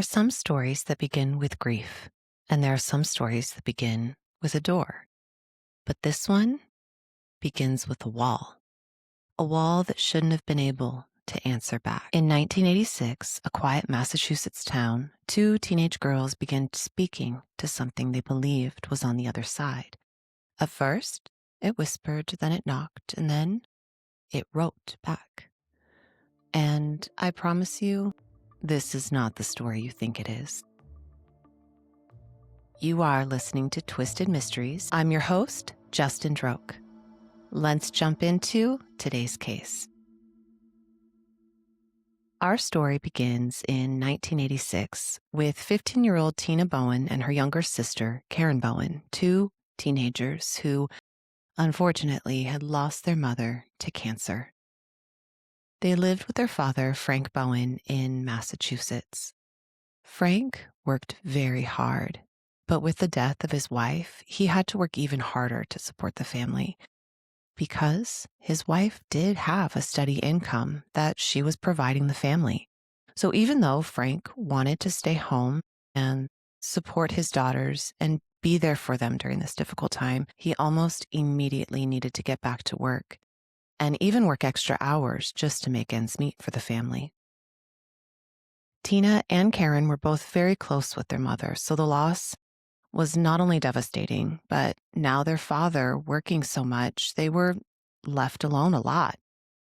are some stories that begin with grief, and there are some stories that begin with a door. But this one begins with a wall that shouldn't have been able to answer back. In 1986, a quiet Massachusetts town, two teenage girls began speaking to something they believed was on the other side. At first, it whispered, then it knocked, and then it wrote back. And I promise you, this is not the story you think it is. You are listening to Twisted Mysteries. I'm your host, Justin Droke. Let's jump into today's case. Our story begins in 1986 with 15-year-old Tina Bowen and her younger sister, Karen Bowen, two teenagers who, unfortunately, had lost their mother to cancer. They lived with their father, Frank Bowen, in Massachusetts. Frank worked very hard, but with the death of his wife, he had to work even harder to support the family because his wife did have a steady income that she was providing the family. So even though Frank wanted to stay home and support his daughters and be there for them during this difficult time, he almost immediately needed to get back to work and even work extra hours just to make ends meet for the family. Tina and Karen were both very close with their mother, so the loss was not only devastating, but now their father working so much, they were left alone a lot,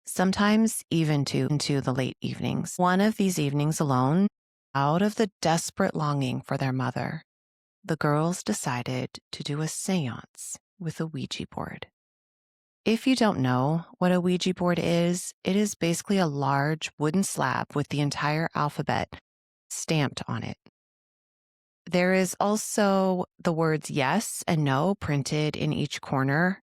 sometimes even into the late evenings. One of these evenings alone, out of the desperate longing for their mother, the girls decided to do a seance with a Ouija board. If you don't know what a Ouija board is, it is basically a large wooden slab with the entire alphabet stamped on it. There is also the words yes and no printed in each corner.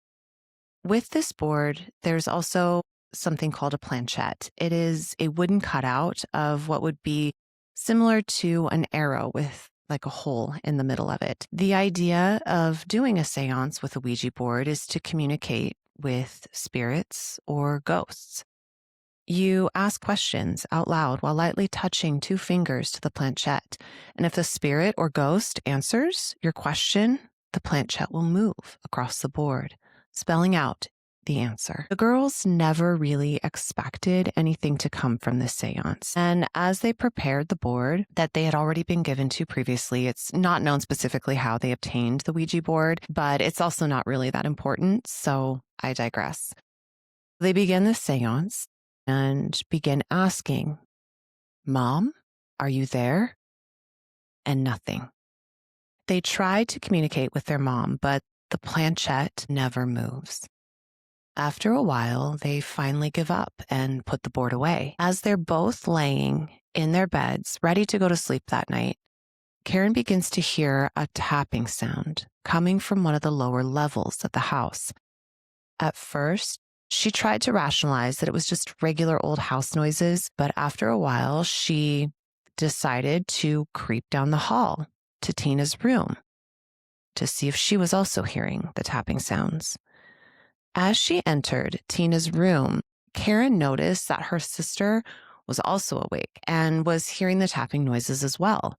With this board, there's also something called a planchette. It is a wooden cutout of what would be similar to an arrow with like a hole in the middle of it. The idea of doing a seance with a Ouija board is to communicate with spirits or ghosts. You ask questions out loud while lightly touching two fingers to the planchette. And if the spirit or ghost answers your question, the planchette will move across the board, spelling out the answer. The girls never really expected anything to come from this seance. And as they prepared the board that they had already been given to previously, it's not known specifically how they obtained the Ouija board, but it's also not really that important, so I digress. They begin the seance and begin asking, "Mom, are you there?" And nothing. They try to communicate with their mom, but the planchette never moves. After a while, they finally give up and put the board away. As they're both laying in their beds, ready to go to sleep that night, Karen begins to hear a tapping sound coming from one of the lower levels of the house. At first, she tried to rationalize that it was just regular old house noises, but after a while, she decided to creep down the hall to Tina's room to see if she was also hearing the tapping sounds. As she entered Tina's room, Karen noticed that her sister was also awake and was hearing the tapping noises as well.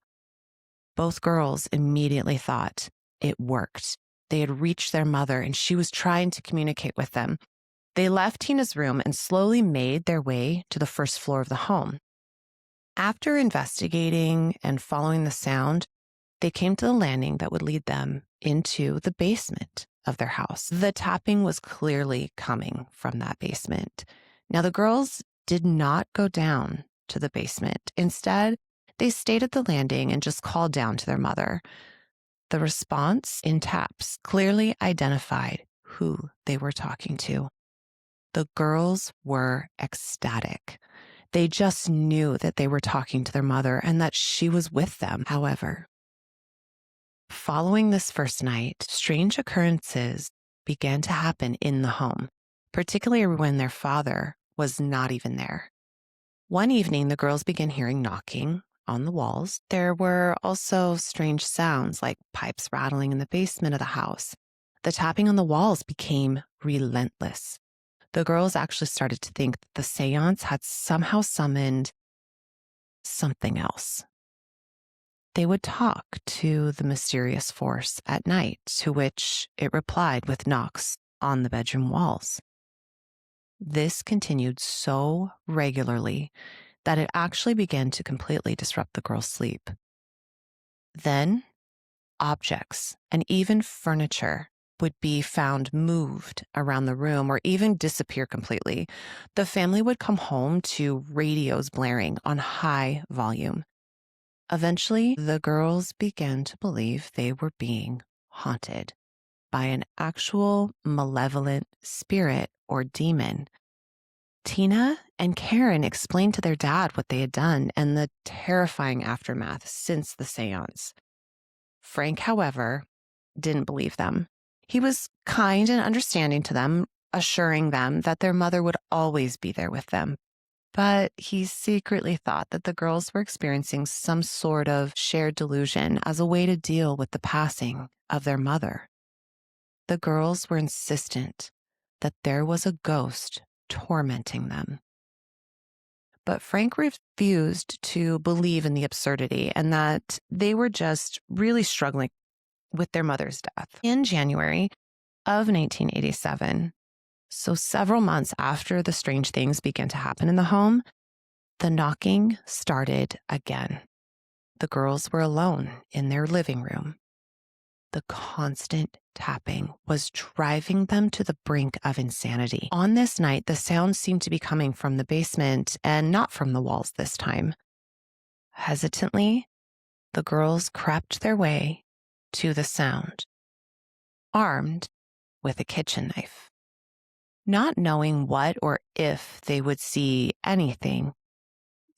Both girls immediately thought it worked. They had reached their mother and she was trying to communicate with them. They left Tina's room and slowly made their way to the first floor of the home. After investigating and following the sound, they came to the landing that would lead them into the basement of their house. The tapping was clearly coming from that basement. Now, the girls did not go down to the basement. Instead, they stayed at the landing and just called down to their mother. The response in taps clearly identified who they were talking to. The girls were ecstatic. They just knew that they were talking to their mother and that she was with them. However, following this first night, strange occurrences began to happen in the home, particularly when their father was not even there. One evening, the girls began hearing knocking on the walls. There were also strange sounds like pipes rattling in the basement of the house. The tapping on the walls became relentless. The girls actually started to think that the seance had somehow summoned something else. They would talk to the mysterious force at night, to which it replied with knocks on the bedroom walls. This continued so regularly that it actually began to completely disrupt the girl's sleep. Then, objects and even furniture would be found moved around the room or even disappear completely. The family would come home to radios blaring on high volume. Eventually, the girls began to believe they were being haunted by an actual malevolent spirit or demon. Tina and Karen explained to their dad what they had done and the terrifying aftermath since the seance. Frank, however, didn't believe them. He was kind and understanding to them, assuring them that their mother would always be there with them. But he secretly thought that the girls were experiencing some sort of shared delusion as a way to deal with the passing of their mother. The girls were insistent that there was a ghost tormenting them. But Frank refused to believe in the absurdity and that they were just really struggling with their mother's death. In January of 1987, so several months after the strange things began to happen in the home, the knocking started again. The girls were alone in their living room. The constant tapping was driving them to the brink of insanity. On this night, the sound seemed to be coming from the basement and not from the walls this time. Hesitantly, the girls crept their way to the sound, armed with a kitchen knife. Not knowing what or if they would see anything,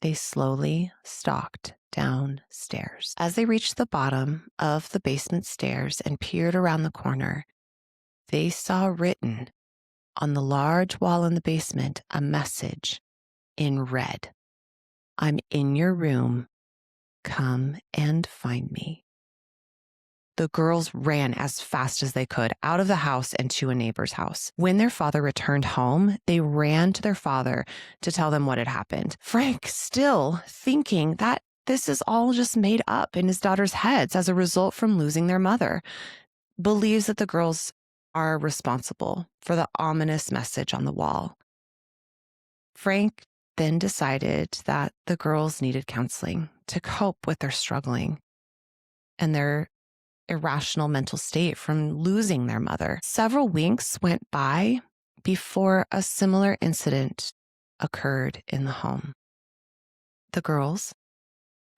they slowly stalked downstairs. As they reached the bottom of the basement stairs and peered around the corner, they saw written on the large wall in the basement a message in red. "I'm in your room. Come and find me." The girls ran as fast as they could out of the house and to a neighbor's house. When their father returned home, they ran to their father to tell them what had happened. Frank, still thinking that this is all just made up in his daughter's heads as a result from losing their mother, believes that the girls are responsible for the ominous message on the wall. Frank then decided that the girls needed counseling to cope with their struggling and their irrational mental state from losing their mother. Several weeks went by before a similar incident occurred in the home. The girls,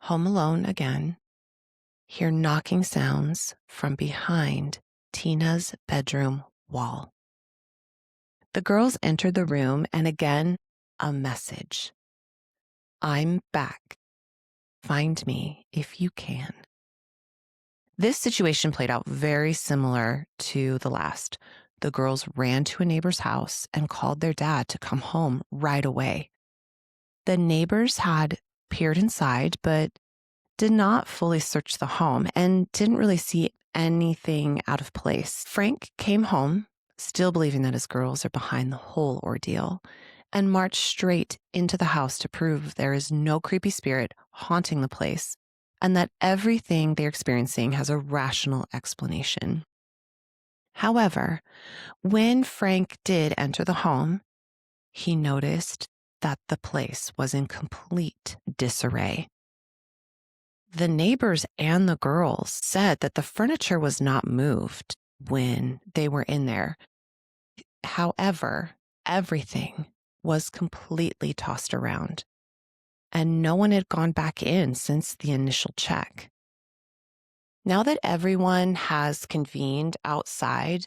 home alone again, hear knocking sounds from behind Tina's bedroom wall. The girls entered the room and again, a message. "I'm back. Find me if you can." This situation played out very similar to the last. The girls ran to a neighbor's house and called their dad to come home right away. The neighbors had peered inside, but did not fully search the home and didn't really see anything out of place. Frank came home, still believing that his girls are behind the whole ordeal, and marched straight into the house to prove there is no creepy spirit haunting the place and that everything they're experiencing has a rational explanation. However, when Frank did enter the home, he noticed that the place was in complete disarray. The neighbors and the girls said that the furniture was not moved when they were in there. However, everything was completely tossed around, and no one had gone back in since the initial check. Now that everyone has convened outside,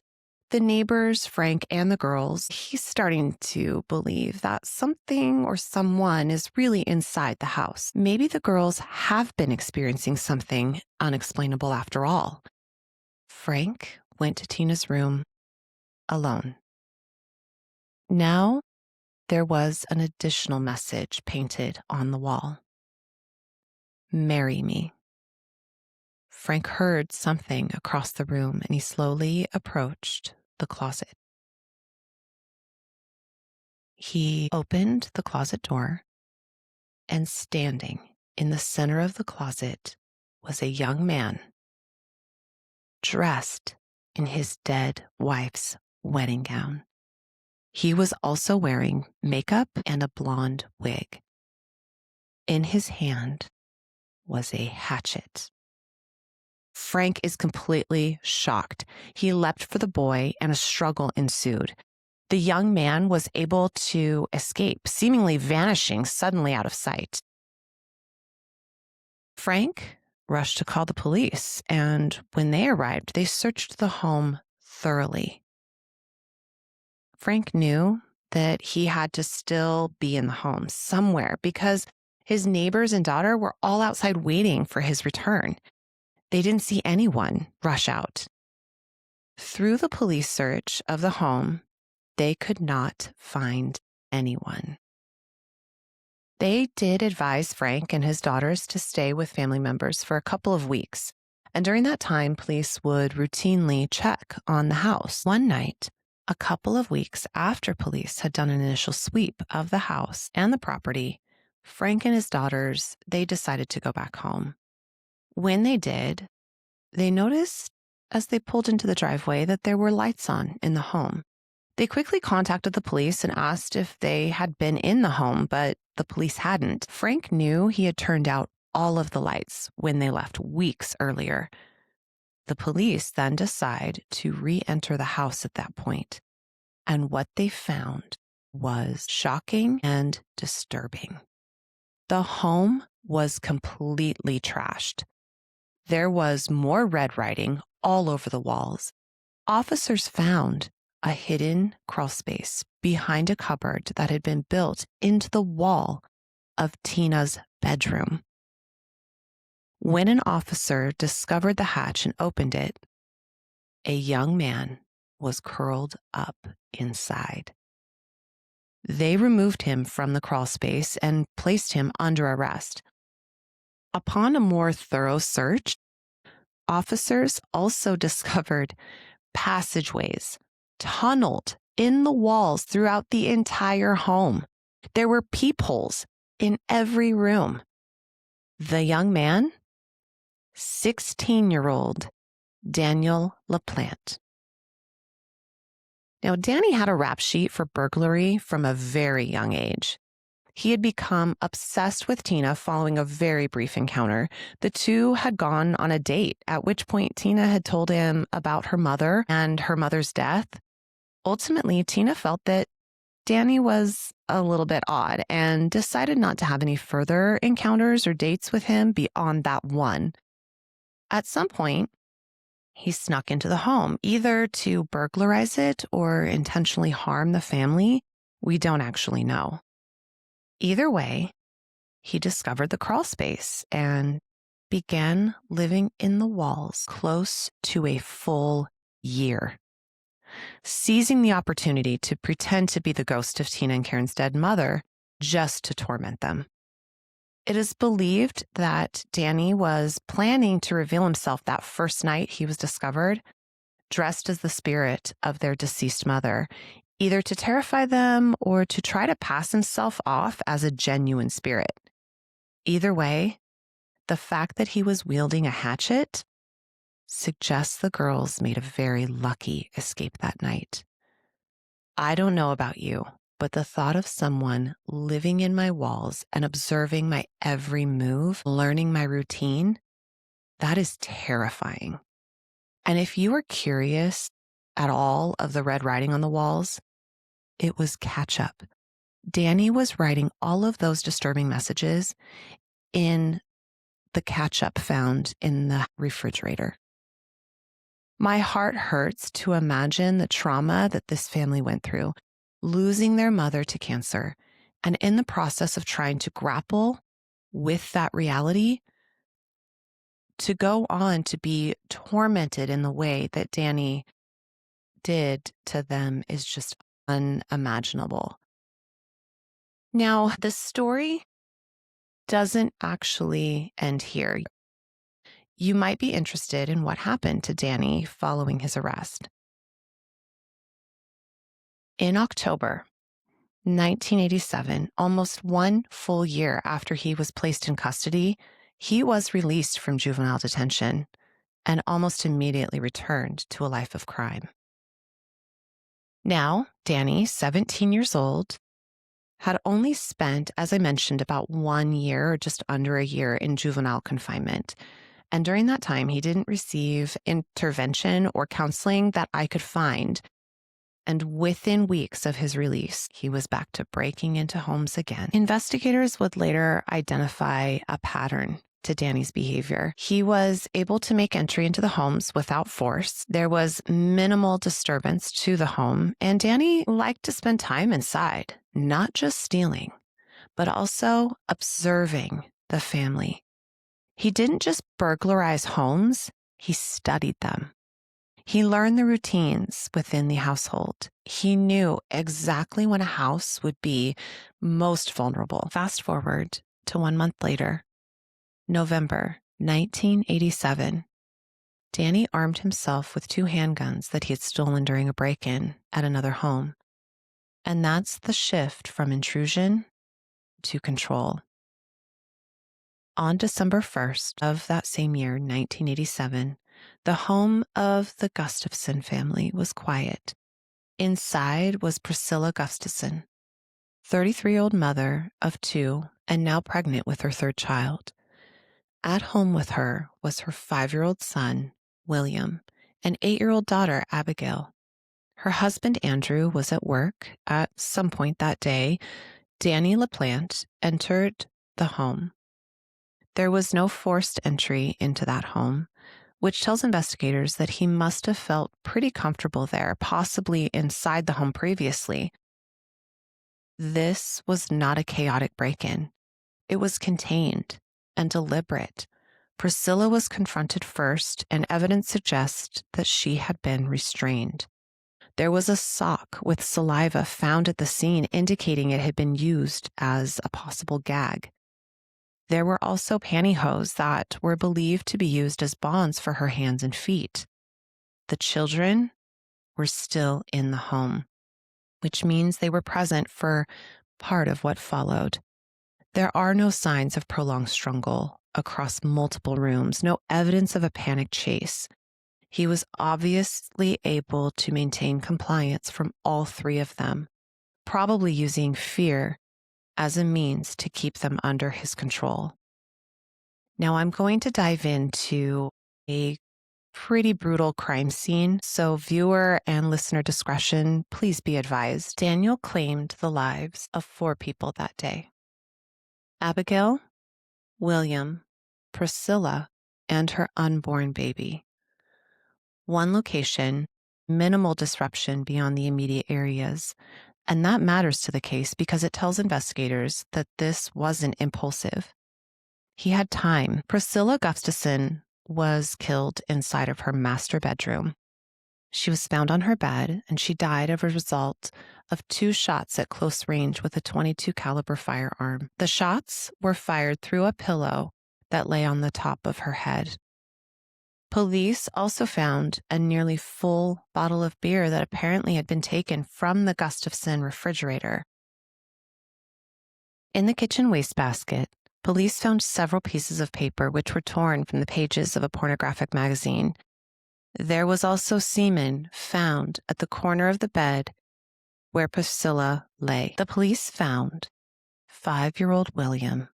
the neighbors, Frank, and the girls, he's starting to believe that something or someone is really inside the house. Maybe the girls have been experiencing something unexplainable after all. Frank went to Tina's room alone. Now, there was an additional message painted on the wall. "Marry me." Frank heard something across the room and he slowly approached the closet. He opened the closet door, and standing in the center of the closet was a young man dressed in his dead wife's wedding gown. He was also wearing makeup and a blonde wig. In his hand was a hatchet. Frank is completely shocked. He leapt for the boy and a struggle ensued. The young man was able to escape, seemingly vanishing suddenly out of sight. Frank rushed to call the police, and when they arrived, they searched the home thoroughly. Frank knew that he had to still be in the home somewhere because his neighbors and daughter were all outside waiting for his return. They didn't see anyone rush out. Through the police search of the home, they could not find anyone. They did advise Frank and his daughters to stay with family members for a couple of weeks, and during that time, police would routinely check on the house. One night, a couple of weeks after police had done an initial sweep of the house and the property, Frank and his daughters, they decided to go back home. When they did, they noticed as they pulled into the driveway that there were lights on in the home. They quickly contacted the police and asked if they had been in the home, but the police hadn't. Frank knew he had turned out all of the lights when they left weeks earlier. The police then decide to re-enter the house at that point, and what they found was shocking and disturbing. The home was completely trashed. There was more red writing all over the walls. Officers found a hidden crawl space behind a cupboard that had been built into the wall of Tina's bedroom. When an officer discovered the hatch and opened it, a young man was curled up inside. They removed him from the crawl space and placed him under arrest. Upon a more thorough search, officers also discovered passageways tunneled in the walls throughout the entire home. There were peepholes in every room. The young man, 16-year-old Daniel LaPlante. Now, Danny had a rap sheet for burglary from a very young age. He had become obsessed with Tina following a very brief encounter. The two had gone on a date, at which point Tina had told him about her mother and her mother's death. Ultimately, Tina felt that Danny was a little bit odd and decided not to have any further encounters or dates with him beyond that one. At some point, he snuck into the home, either to burglarize it or intentionally harm the family. We don't actually know. Either way, he discovered the crawl space and began living in the walls close to a full year, seizing the opportunity to pretend to be the ghost of Tina and Karen's dead mother just to torment them. It is believed that Danny was planning to reveal himself that first night he was discovered, dressed as the spirit of their deceased mother, either to terrify them or to try to pass himself off as a genuine spirit. Either way, the fact that he was wielding a hatchet suggests the girls made a very lucky escape that night. I don't know about you, but the thought of someone living in my walls and observing my every move, learning my routine, that is terrifying. And if you are curious at all of the red writing on the walls, it was catch-up. Danny was writing all of those disturbing messages in the catch-up found in the refrigerator. My heart hurts to imagine the trauma that this family went through, losing their mother to cancer, and in the process of trying to grapple with that reality, to go on to be tormented in the way that Danny did to them is just unimaginable. Now, the story doesn't actually end here. You might be interested in what happened to Danny following his arrest. In October 1987, almost one full year after he was placed in custody, He was released from juvenile detention and almost immediately returned to a life of crime. Now, Danny, 17 years old, had only spent, as I mentioned, about 1 year or just under a year in juvenile confinement. And during that time, he didn't receive intervention or counseling that I could find. And within weeks of his release, he was back to breaking into homes again. Investigators would later identify a pattern to Danny's behavior. He was able to make entry into the homes without force. There was minimal disturbance to the home, and Danny liked to spend time inside, not just stealing, but also observing the family. He didn't just burglarize homes, he studied them. He learned the routines within the household. He knew exactly when a house would be most vulnerable. Fast forward to 1 month later, November 1987. Danny armed himself with 2 handguns that he had stolen during a break-in at another home. And that's the shift from intrusion to control. On December 1st of that same year, 1987, the home of the Gustafson family was quiet. Inside was Priscilla Gustafson, 33-year-old mother of 2 and now pregnant with her 3rd child. At home with her was her 5-year-old son, William, and 8-year-old daughter, Abigail. Her husband, Andrew, was at work. At some point that day, Danny LaPlante entered the home. There was no forced entry into that home, which tells investigators that he must have felt pretty comfortable there, possibly inside the home previously. This was not a chaotic break-in. It was contained and deliberate. Priscilla was confronted first, and evidence suggests that she had been restrained. There was a sock with saliva found at the scene, indicating it had been used as a possible gag. There were also pantyhose that were believed to be used as bonds for her hands and feet. The children were still in the home, which means they were present for part of what followed. There are no signs of prolonged struggle across multiple rooms, no evidence of a panic chase. He was obviously able to maintain compliance from all 3 of them, probably using fear as a means to keep them under his control. Now I'm going to dive into a pretty brutal crime scene, so viewer and listener discretion, please be advised. Daniel claimed the lives of 4 people that day: Abigail, William, Priscilla, and her unborn baby. One location, minimal disruption beyond the immediate areas. And that matters to the case because it tells investigators that this wasn't impulsive. He had time. Priscilla Gustafson was killed inside of her master bedroom. She was found on her bed, and she died as a result of 2 shots at close range with a .22 caliber firearm. The shots were fired through a pillow that lay on the top of her head. Police also found a nearly full bottle of beer that apparently had been taken from the Gustafson refrigerator. In the kitchen wastebasket, police found several pieces of paper which were torn from the pages of a pornographic magazine. There was also semen found at the corner of the bed where Priscilla lay. The police found 5-year-old William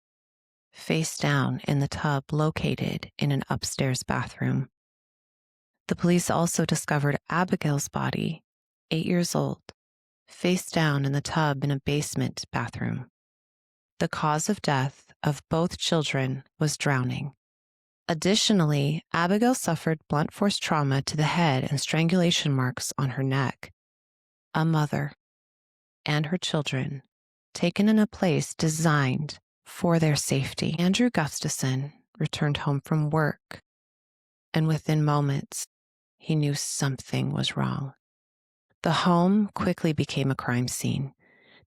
face down in the tub located in an upstairs bathroom. The police also discovered Abigail's body, 8 years old, face down in the tub in a basement bathroom. The cause of death of both children was drowning. Additionally, Abigail suffered blunt force trauma to the head and strangulation marks on her neck. A mother and her children taken in a place designed for their safety. Andrew Gustafson returned home from work, and within moments, he knew something was wrong. The home quickly became a crime scene.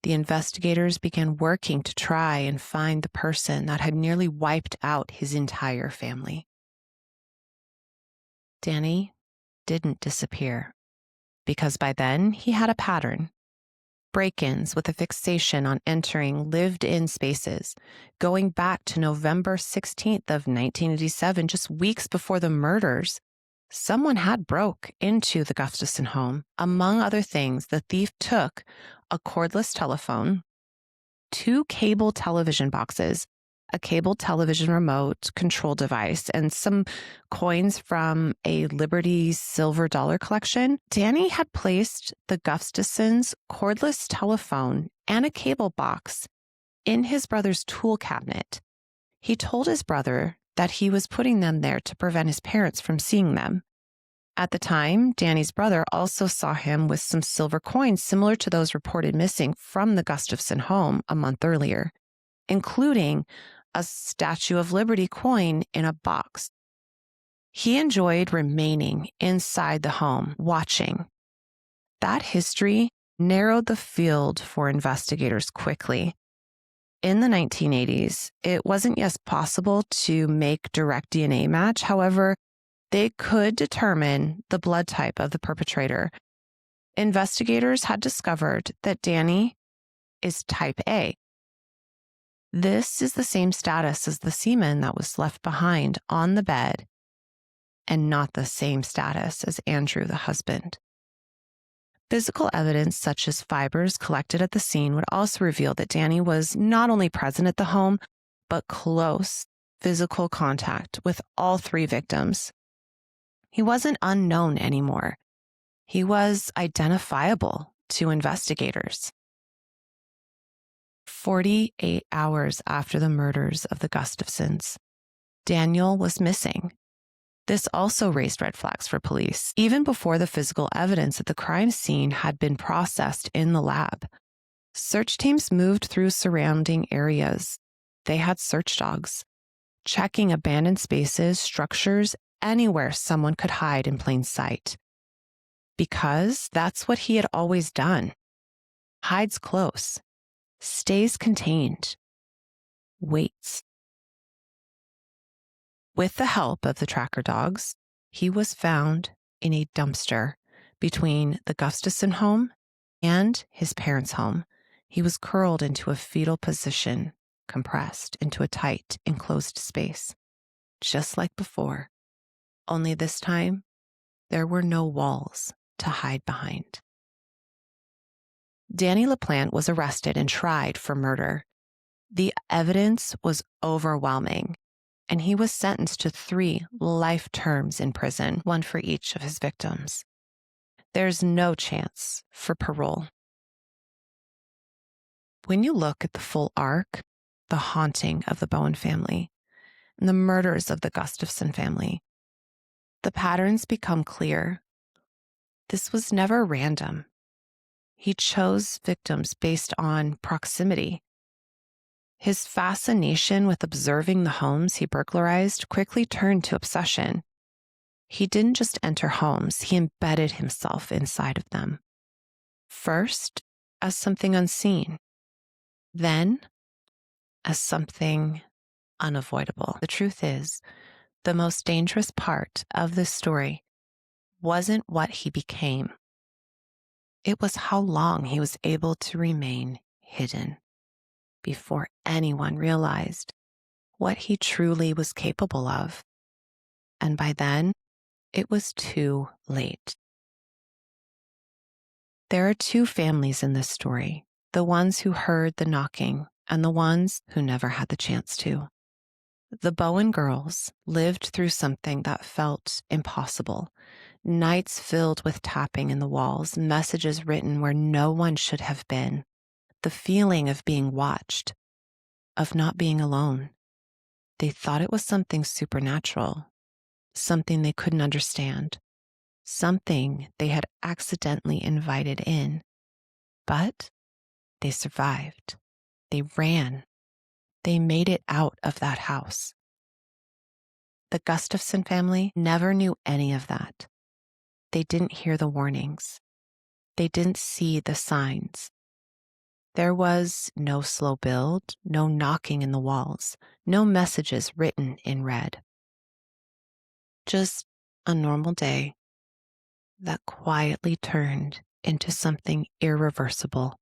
The investigators began working to try and find the person that had nearly wiped out his entire family. Danny didn't disappear, because by then he had a pattern. break-ins with a fixation on entering lived-in spaces, going back to November 16th of 1987, just weeks before the murders. Someone had broke into the Gustafson home. Among other things, the thief took a cordless telephone, 2 cable television boxes, a cable television remote control device, and some coins from a Liberty silver dollar collection. Danny had placed the Gustafsons' cordless telephone and a cable box in his brother's tool cabinet. He told his brother that he was putting them there to prevent his parents from seeing them. At the time, Danny's brother also saw him with some silver coins similar to those reported missing from the Gustafson home a month earlier, including a Statue of Liberty coin in a box. He enjoyed remaining inside the home, watching. That history narrowed the field for investigators quickly. In the 1980s, it wasn't yet possible to make direct DNA match. However, they could determine the blood type of the perpetrator. Investigators had discovered that Danny is type A. This is the same status as the semen that was left behind on the bed, and not the same status as Andrew, the husband. Physical evidence such as fibers collected at the scene would also reveal that Danny was not only present at the home, but close physical contact with all 3 victims. He wasn't unknown anymore. He was identifiable to investigators. 48 hours after the murders of the Gustafsons, Daniel was missing. This also raised red flags for police, even before the physical evidence at the crime scene had been processed in the lab. Search teams moved through surrounding areas. They had search dogs, checking abandoned spaces, structures, anywhere someone could hide in plain sight. Because that's what he had always done. Hides close, stays contained, waits. With the help of the tracker dogs, he was found in a dumpster between the Gustafson home and his parents' home. He was curled into a fetal position, compressed into a tight, enclosed space, just like before. Only this time, there were no walls to hide behind. Danny LaPlante was arrested and tried for murder. The evidence was overwhelming, and he was sentenced to 3 life terms in prison, 1 for each of his victims. There's no chance for parole. When you look at the full arc, the haunting of the Bowen family, and the murders of the Gustafson family, the patterns become clear. This was never random. He chose victims based on proximity. His fascination with observing the homes he burglarized quickly turned to obsession. He didn't just enter homes, he embedded himself inside of them. First, as something unseen, then as something unavoidable. The truth is, the most dangerous part of this story wasn't what he became. It was how long he was able to remain hidden before anyone realized what he truly was capable of. And by then, it was too late. There are 2 families in this story, the ones who heard the knocking and the ones who never had the chance to. The Bowen girls lived through something that felt impossible. Nights filled with tapping in the walls, messages written where no one should have been. The feeling of being watched, of not being alone. They thought it was something supernatural, something they couldn't understand, something they had accidentally invited in. But they survived. They ran. They made it out of that house. The Gustafson family never knew any of that. They didn't hear the warnings. They didn't see the signs. There was no slow build, no knocking in the walls, no messages written in red. Just a normal day that quietly turned into something irreversible.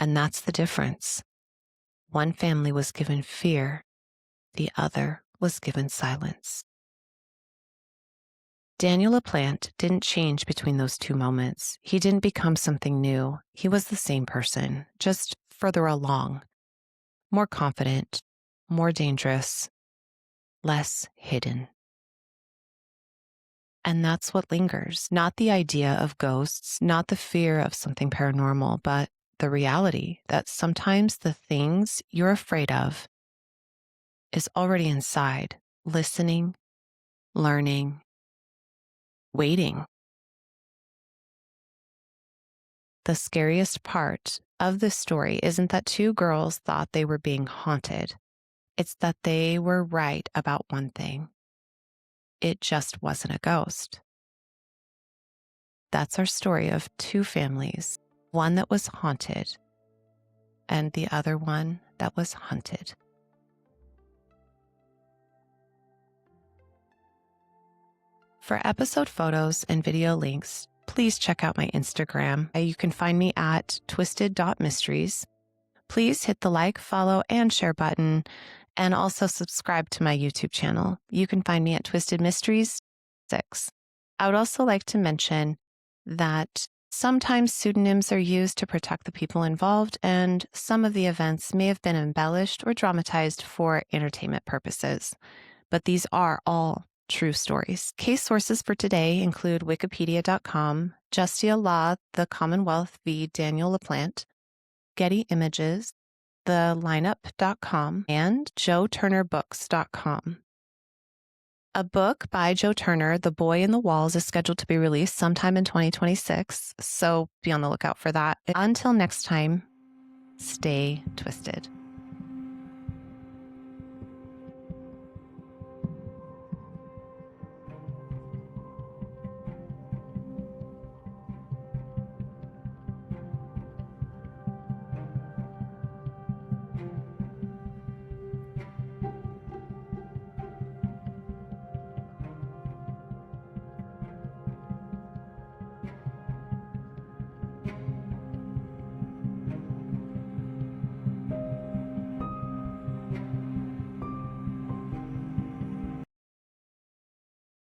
And that's the difference. One family was given fear, the other was given silence. Daniel LaPlante didn't change between those two moments. He didn't become something new. He was the same person, just further along, more confident, more dangerous, less hidden. And that's what lingers, not the idea of ghosts, not the fear of something paranormal, but the reality that sometimes the things you're afraid of is already inside, listening, learning, waiting. The scariest part of this story isn't that two girls thought they were being haunted. It's that they were right about one thing. It just wasn't a ghost. That's our story of two families, one that was haunted and the other one that was hunted. For episode photos and video links, please check out my Instagram. You can find me at twisted.mysteries. Please hit the like, follow, and share button, and also subscribe to my YouTube channel. You can find me at Twisted Mysteries 6. I would also like to mention that sometimes pseudonyms are used to protect the people involved, and some of the events may have been embellished or dramatized for entertainment purposes. But these are all true stories. Case sources for today include wikipedia.com, Justia Law, the Commonwealth v. Daniel LaPlante, Getty Images, thelineup.com, and joeturnerbooks.com. A book by Joe Turner, The Boy in the Walls, is scheduled to be released sometime in 2026, so be on the lookout for that. Until next time, stay twisted.